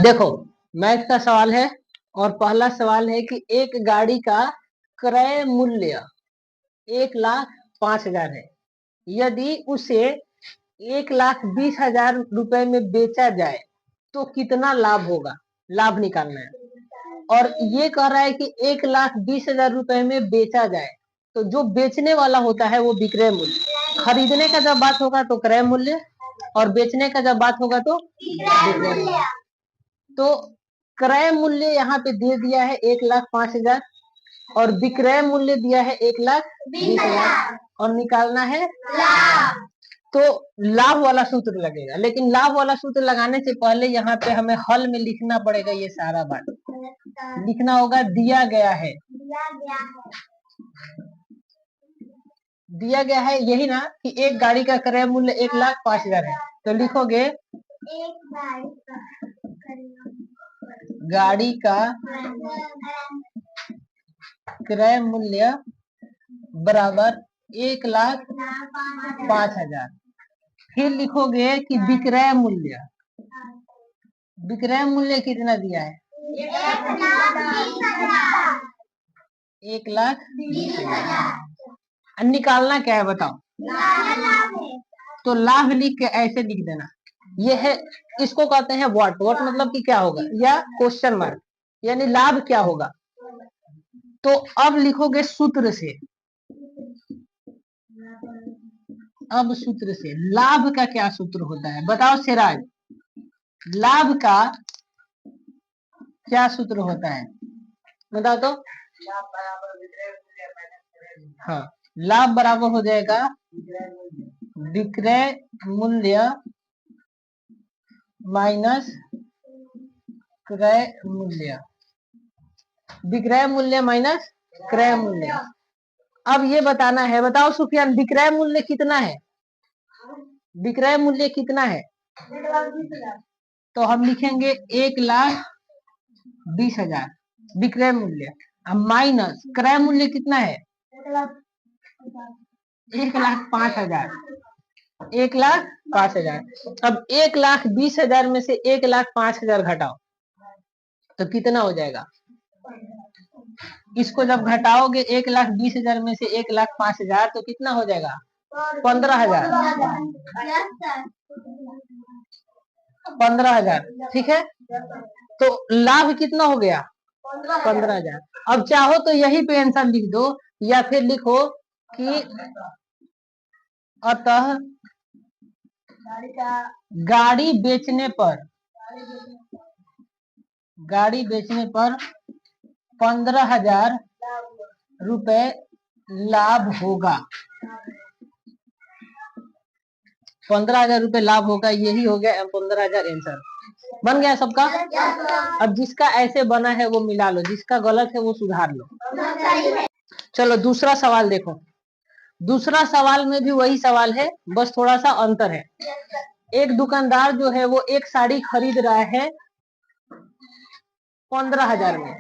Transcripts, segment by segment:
देखो, मैथ का सवाल है और पहला सवाल है कि एक गाड़ी का क्रय मूल्य 1,05,000 है। यदि उसे 1,20,000 रुपए में बेचा जाए तो कितना लाभ होगा, लाभ निकालना है। और ये कह रहा है कि 1,20,000 रुपए में बेचा जाए, तो जो बेचने वाला होता है वो विक्रय मूल्य, खरीदने का जब बात होगा तो क्रय मूल्य और बेचने का जब बात होगा तो विक्रय मूल्य। तो क्रय मूल्य यहाँ पे दे दिया है 1,05,000 और विक्रय मूल्य दिया है 1,20,000 और निकालना है लाभ। तो लाभ वाला सूत्र लगेगा, लेकिन लाभ वाला सूत्र लगाने से पहले यहाँ पे हमें हल में लिखना पड़ेगा। ये सारा बात लिखना होगा। दिया गया है यही ना कि एक गाड़ी का क्रय मूल्य 1,05,000 है, तो लिखोगे गाड़ी का क्रय मूल्य बराबर 1,05,000। फिर लिखोगे कि विक्रय मूल्य कितना दिया है, 1,20,000। निकालना क्या है बताओ। तो लाभ लिख के ऐसे लिख देना। ये है, इसको कहते हैं व्हाट मतलब कि क्या होगा, या क्वेश्चन मार्क, यानी लाभ क्या होगा। तो अब लिखोगे सूत्र से। अब सूत्र से लाभ का क्या सूत्र होता है बताओ सिराज, लाभ का क्या सूत्र होता है बताओ तो। हाँ, लाभ बराबर हो जाएगा विक्रय मूल्य माइनस क्रय मूल्य, विक्रय मूल्य माइनस क्रय मूल्य। अब ये बताना है, बताओ सुफियान विक्रय मूल्य कितना है, विक्रय मूल्य कितना है। तो हम लिखेंगे 1,20,000 विक्रय मूल्य, माइनस क्रय मूल्य कितना है 1,05,000, 1,05,000। अब 1,20,000 में से 1,05,000 घटाओ तो कितना हो जाएगा। इसको जब घटाओगे 1,20,000 में से 1,05,000 तो कितना हो जाएगा 15,000। ठीक है, तो लाभ कितना हो गया 15,000। अब चाहो तो यही पे आंसर लिख दो, या फिर लिखो कि अतः गाड़ी बेचने पर 15,000 रुपए लाभ होगा, 15,000 रुपए लाभ होगा। यही हो गया 15,000 आंसर बन गया सबका। अब जिसका ऐसे बना है वो मिला लो, जिसका गलत है वो सुधार लो। चलो दूसरा सवाल देखो। दूसरा सवाल में भी वही सवाल है, बस थोड़ा सा अंतर है। एक दुकानदार जो है वो एक साड़ी खरीद रहा है 15,000 में,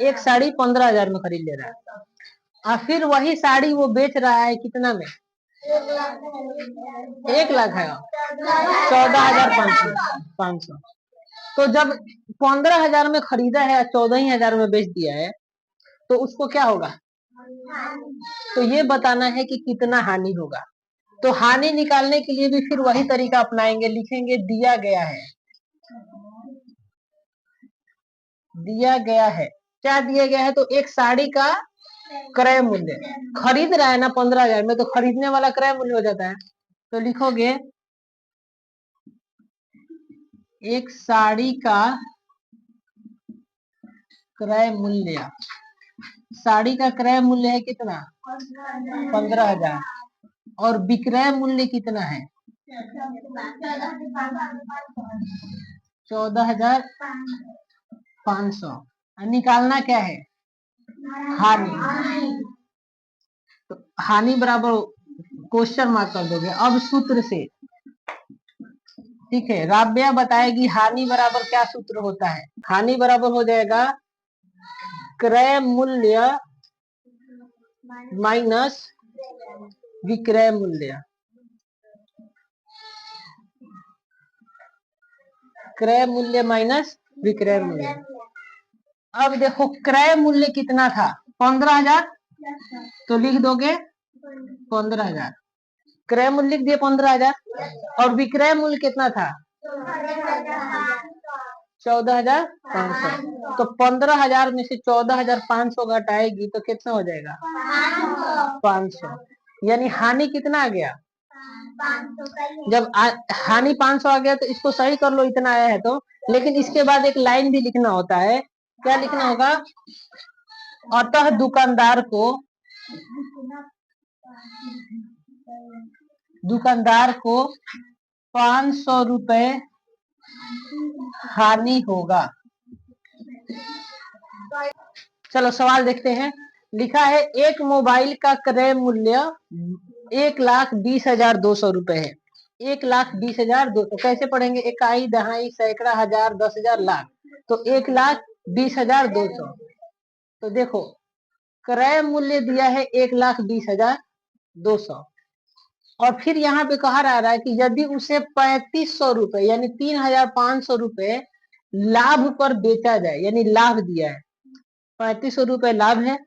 एक साड़ी 15,000 में खरीद ले रहा है, और फिर वही साड़ी वो बेच रहा है कितना में 1,00,000 है, 14,500। तो जब 15,000 में खरीदा है 14,000 में बेच दिया है तो उसको क्या होगा, तो ये बताना है कि कितना हानि होगा। तो हानि निकालने के लिए भी फिर वही तरीका अपनाएंगे, लिखेंगे दिया गया है। क्या दिया गया है, तो एक साड़ी का क्रय मूल्य, खरीद रहा है ना 15,000 में, तो खरीदने वाला क्रय मूल्य हो जाता है। तो लिखोगे एक साड़ी का क्रय मूल्य, साड़ी का क्रय मूल्य है कितना 15,000 और विक्रय मूल्य कितना है 14,500। निकालना क्या है हानि। तो हानि बराबर क्वेश्चन मार्क कर दोगे अब सूत्र से। ठीक है, राब्या बताएगी हानि बराबर क्या सूत्र होता है। हानि बराबर हो जाएगा क्रय मूल्य माइनस विक्रय मूल्य। क्रय मूल्य माइनस विक्रय मूल्य। अब देखो क्रय मूल्य कितना था 15,000, तो लिख दोगे 15,000। क्रय मूल्य लिख दिए 15,000 और विक्रय मूल्य कितना था 14,500। तो 15,000 में से 14,500 घटाएगी तो कितना हो जाएगा 500। यानी हानि कितना आ गया, जब हानि 500 आ गया तो इसको सही कर लो, इतना आया है तो। लेकिन इसके बाद एक लाइन भी लिखना होता है, क्या लिखना होगा, अतः दुकानदार को 500 रुपए हानि होगा। चलो सवाल देखते हैं। लिखा है एक मोबाइल का क्रय मूल्य 1,20,200 रुपए है। 1,20,200 कैसे पढ़ेंगे, इकाई, दहाई, सैकड़ा, हजार, 10,000, लाख। तो 1,20,200। तो देखो क्रय मूल्य दिया है 1,20,200 और फिर यहाँ पे कहा रहा है कि यदि उसे 3,500 रुपए यानी 3,500 रुपए लाभ पर बेचा जाए, यानी लाभ दिया है 3,500 रुपए लाभ है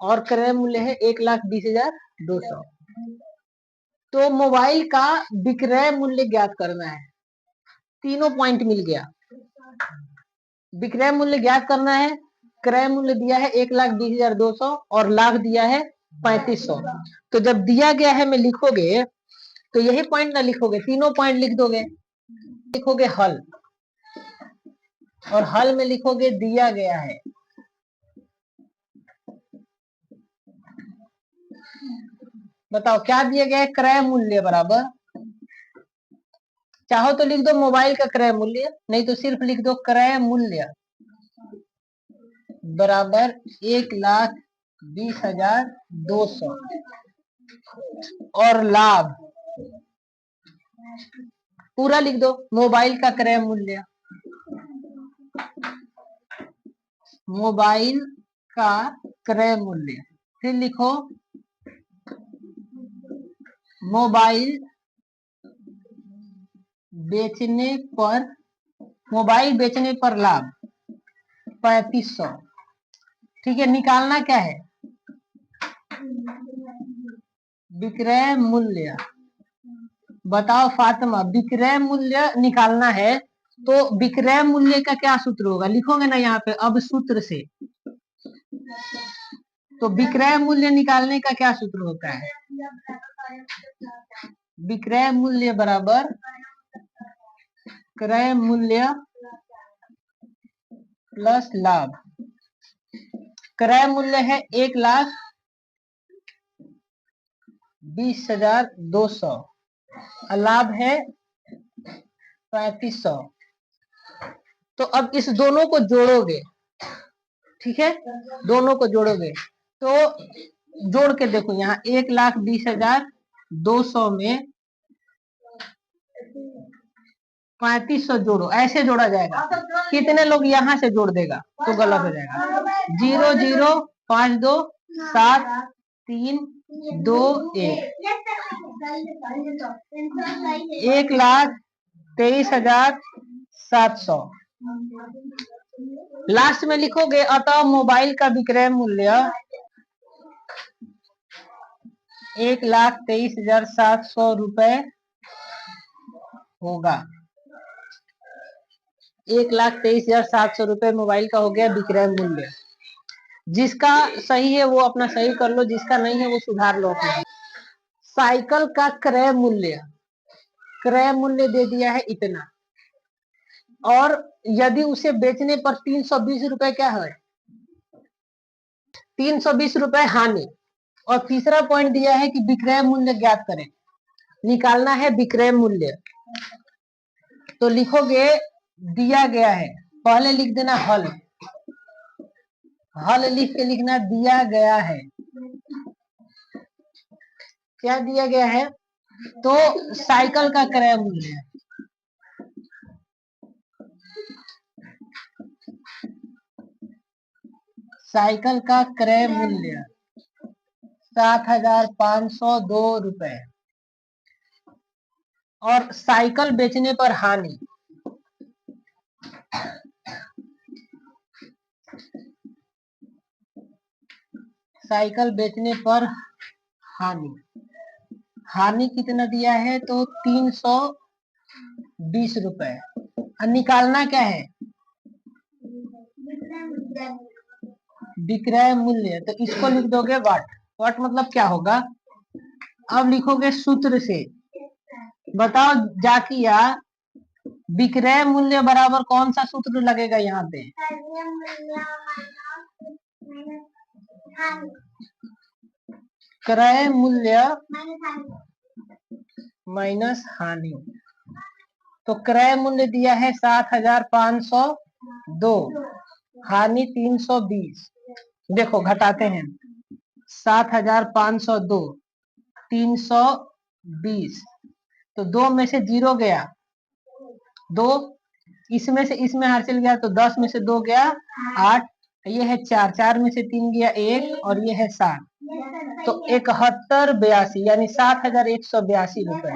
और क्रय मूल्य है 1,20,200। तो मोबाइल का विक्रय मूल्य ज्ञात करना है। तीनों पॉइंट मिल गया। विक्रय मूल्य ज्ञात करना है, क्रय मूल्य दिया है 1,20,200 और लाभ दिया है 3,500। तो जब दिया गया है में लिखोगे तो यही पॉइंट ना लिखोगे, तीनों पॉइंट लिख दोगे। लिखोगे हल और हल में लिखोगे दिया गया है। बताओ क्या दिया गया है, क्रय मूल्य बराबर, चाहो तो लिख दो मोबाइल का क्रय मूल्य, नहीं तो सिर्फ लिख दो क्रय मूल्य बराबर 1,20,200 और लाभ पूरा लिख दो मोबाइल का क्रय मूल्य, मोबाइल का क्रय मूल्य। फिर लिखो मोबाइल बेचने पर लाभ 3,500। ठीक है, निकालना क्या है, विक्रय मूल्य। बताओ फातिमा, विक्रय मूल्य निकालना है तो विक्रय मूल्य का क्या सूत्र होगा, लिखोगे ना यहाँ पे अब सूत्र से। तो विक्रय मूल्य निकालने का क्या सूत्र होता है, विक्रय मूल्य बराबर क्रय मूल्य प्लस लाभ। क्रय मूल्य है 1,20,200, लाभ है 3,500। तो अब इस दोनों को जोड़ोगे, ठीक है, दोनों को जोड़ोगे तो जोड़ के देखो यहाँ 1,20,200 में 3,500 जोड़ो, ऐसे जोड़ा जाएगा। कितने लोग यहाँ से जोड़ देगा तो गलत हो जाएगा। 0 0 5 2 7 3 2 1 1,23,700। लास्ट में लिखोगे अतः मोबाइल का विक्रय मूल्य 1,23,700 रुपए होगा। 1,23,700 रुपए मोबाइल का हो गया विक्रय मूल्य। जिसका सही है वो अपना सही कर लो, जिसका नहीं है वो सुधार लो अपना। साइकिल का क्रय मूल्य दे दिया है इतना और यदि उसे बेचने पर 320 रुपए क्या है, 320 रुपए हानि। और तीसरा पॉइंट दिया है कि विक्रय मूल्य ज्ञात करें, निकालना है विक्रय मूल्य। तो लिखोगे दिया गया है, पहले लिख देना हल, हल लिख के लिखना दिया गया है। क्या दिया गया है, तो साइकिल का क्रय मूल्य, साइकिल का क्रय मूल्य 7,502 रुपए और साइकिल बेचने पर हानि साइकिल बेचने पर हानि, हानि कितना दिया है तो 320 रुपए। निकालना क्या है, विक्रय मूल्य, तो इसको लिख दोगे वाट। वाट मतलब क्या होगा, अब लिखोगे सूत्र से, बताओ जाकिया विक्रय मूल्य बराबर कौन सा सूत्र लगेगा यहाँ पे, क्रय मूल्य माइनस हानि। तो क्रय मूल्य दिया है 7,502, हानि 320। देखो घटाते हैं, 7,502 320, तो 2 में से 0 गया 2, इसमें से इसमें हार चल गया, तो 10 में से 2 गया 8, ये है 4, 4 में से 3 गया 1, और ये है 7, तो 7182 यानी 7,182 रुपए।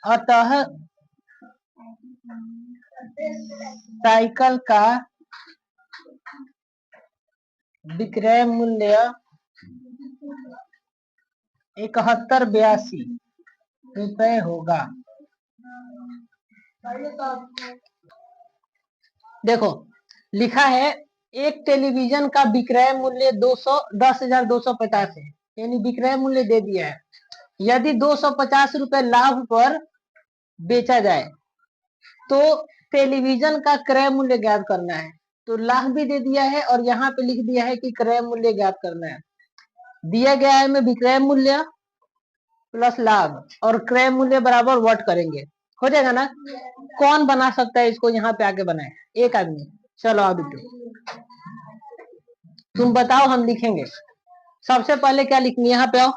अतः साइकिल का विक्रय मूल्य 7182 रुपए होगा। देखो लिखा है एक टेलीविजन का विक्रय मूल्य 10,250 है, यानी विक्रय मूल्य दे दिया है। यदि 250 रुपए लाभ पर बेचा जाए तो टेलीविजन का क्रय मूल्य ज्ञात करना है। तो लाभ भी दे दिया है और यहाँ पे लिख दिया है कि क्रय मूल्य ज्ञात करना है। दिया गया है में विक्रय मूल्य प्लस लाभ और क्रय मूल्य बराबर वट करेंगे, हो जाएगा ना। कौन बना सकता है इसको, यहाँ पे आके बनाए एक आदमी। चलो अब तुम बताओ, हम लिखेंगे। सबसे पहले क्या लिखेंगे, यहाँ पे आओ,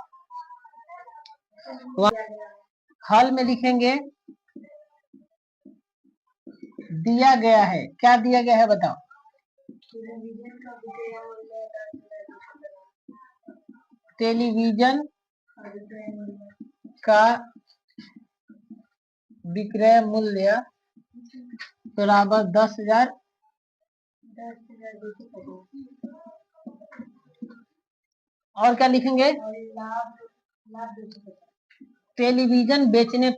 हल में लिखेंगे दिया गया है। क्या दिया गया है बताओ, टेलीविजन का विक्रय मूल्य बराबर 10,000, और क्या लिखेंगे, टेलीविजन बेचने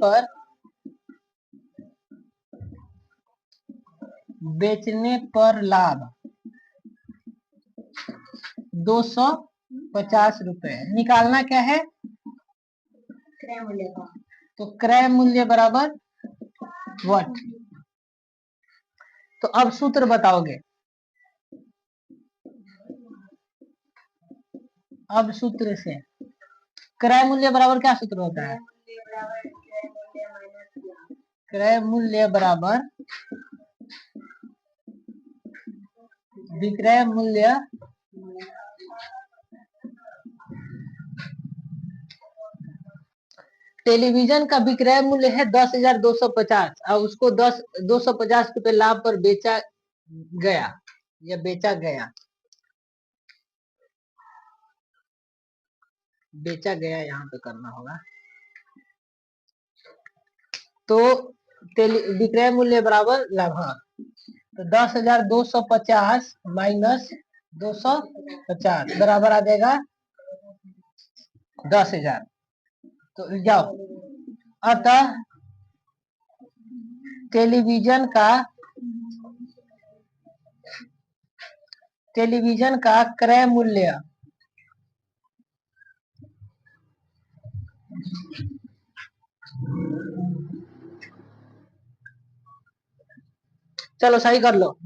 पर लाभ 250 रुपए। निकालना क्या है, क्रय मूल्य का, तो क्रय मूल्य बराबर वट। तो अब सूत्र बताओगे, अब सूत्र से क्रय मूल्य बराबर क्या सूत्र होता है, क्रय मूल्य बराबर विक्रय मूल्य टेलीविजन का विक्रय मूल्य है 10,250 और उसको 250 रुपए लाभ पर बेचा गया या बेचा गया यहाँ पे करना होगा। तो विक्रय मूल्य बराबर लाभ, तो 10,250 माइनस 250 बराबर आ जाएगा 10,000। तो जाओ, अतः टेलीविजन का क्रय मूल्य चलो सही कर लो।